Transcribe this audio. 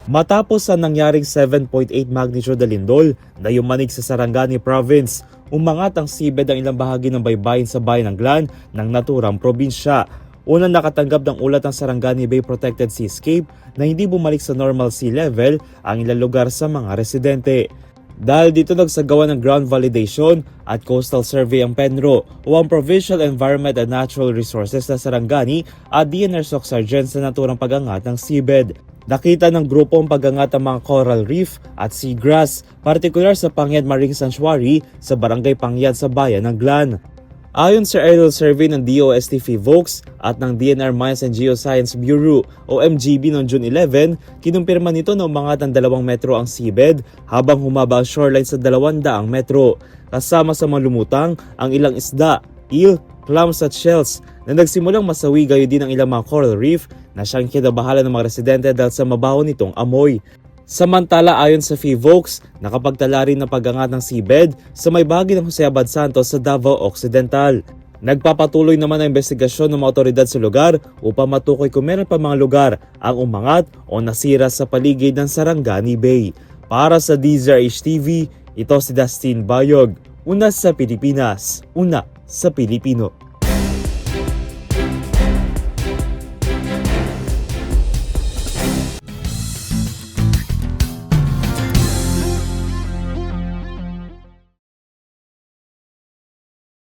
Matapos ang nangyaring 7.8 magnitude na lindol na yumanig sa Sarangani Province, umangat ang seabed ng ilang bahagi ng baybayin sa bayan ng Glan ng naturang probinsya. Unang nakatanggap ng ulat ng Sarangani Bay Protected Seascape na hindi bumalik sa normal sea level ang ilang lugar sa mga residente. Dahil dito nagsagawa ng ground validation at coastal survey ang PENRO o ang Provincial Environment and Natural Resources na Sarangani at DNR SOC Sergeant sa naturang pag-angat ng seabed. Nakita ng grupo ang pag-angat ng mga coral reef at seagrass, partikular sa Pangyad Marine Sanctuary sa Barangay Pangyad sa bayan ng Glan. Ayon sa aerial survey ng DOST PHIVOLCS at ng DNR Mines and Geoscience Bureau o MGB noong June 11, kinumpirma nito na umangat ng 2 metro ang seabed habang humaba ang shoreline sa 200 metro. Kasama sa mga lumutang ang ilang isda, eel, clams at shells na nagsimulang masawi, gayo din ang ilang mga coral reef na siyang kinabahala ng mga residente dahil sa mabaho nitong amoy. Samantala, ayon sa PHIVOLCS, nakapagtala rin ng pag-angat ng seabed sa may bahagi ng Jose Abad Santos sa Davao Occidental. Nagpapatuloy naman ang investigasyon ng mga otoridad sa lugar upang matukoy kung meron pa mga lugar ang umangat o nasira sa paligid ng Sarangani Bay. Para sa DZRH TV, ito si Dustin Bayog. Una sa Pilipinas, una sa Pilipino.